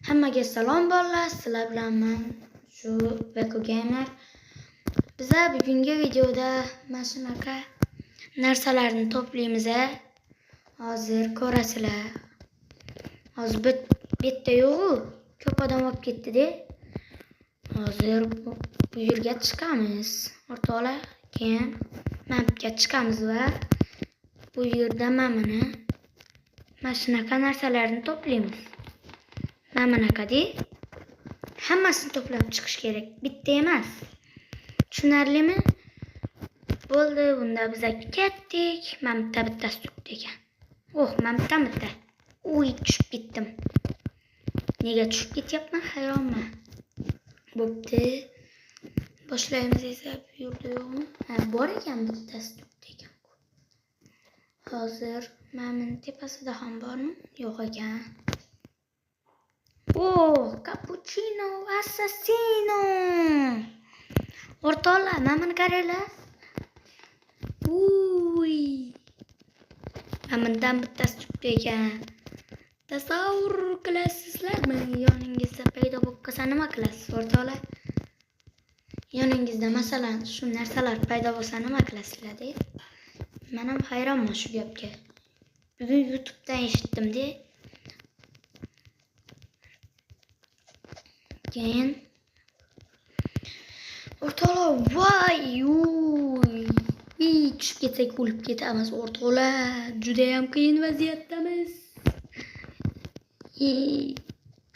Hammaga salom bolalar, sizlar bilanman shu Beko Gamer. Biza bugungi videoda mana shunaqa narsalarni to'playmiz. Hozir ko'rasizlar. Hozir bitta yo'q, ko'p odam olib ketdi-da. Hozir bu yerga chiqamiz. O'rtoqlar, keyin mapga chiqamiz va bu yerda mana shunaqa narsalarni to'playmiz. Mana bunaqada hammasini to'plab chiqish kerak, bitta emas. Tushunarlimi? Bo'ldi, bunda biz ketdik. Men bittasi turibdi ekan. Men bitta. Tushib ketdim. Nega tushib ketyapman? Hayronman. Bo'pti. Boshlaymiz esa bu yerda yo'qmi? Bor ekan, bittasi turibdi ekan. Hozir mana tepasida ham bormi? Yo'q ekan. Cappuccino assassino. O'rtoqlar, mana buni qaranglar. Bundan bittasi turibdi ekan. Tasavvur qilasizlarmi? Yoningizda paydo bo'lib qolsa nima qilasiz, o'rtoqlar? Yoningizda masalan shu narsalar paydo bo'lsa nima qilasizlar-da? Men ham hayronman shu gapga. Bugun YouTube'dan eshitdim-da. Keyin o'rtoqlar, tushib ketsak o'lib ketamiz o'rtoqlar. Juda ham qiyin vaziyatdamiz.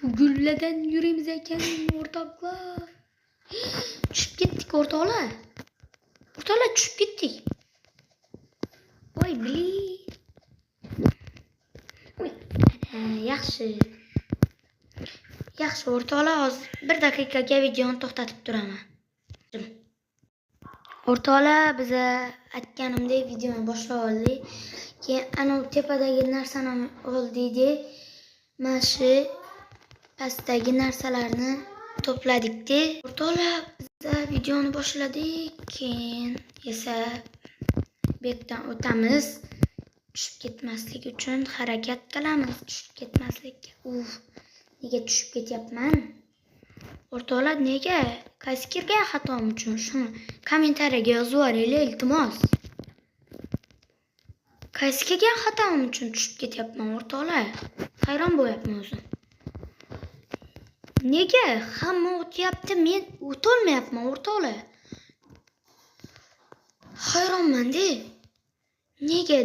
Bu gulladan yurimiz ekan o'rtoqlar. Tushib ketdik o'rtoqlar. O'rtoqlar, tushib ketdik. Yaxshi o'rtoqlar, hozir 1 daqiqaga videoni to'xtatib turaman. O'rtoqlar, biz aytganimdek videoni boshlab oldik. Keyin ana tepadagi narsani oldik-da. Mana shu pastdagi narsalarni to'pladik-da. O'rtoqlar, biz videoni boshladik. Keyin esa bu yerdan o'tamiz. Tushib ketmaslik uchun harakat qilamiz. Tushib ketmaslikka. Nega tushib ketyapman? O'rtoqlar, nega? Qaysi kirgan xatom uchun shuni kommentariyaga yozib yuboringlar, iltimos. Qaysi kirgan xatom uchun tushib ketyapman o'rtoqlar? Hayron bo'lyapman o'zim. Nega hamma o'tyapti, men o'tolmayapman o'rtoqlar? Hayronman-da. Nega?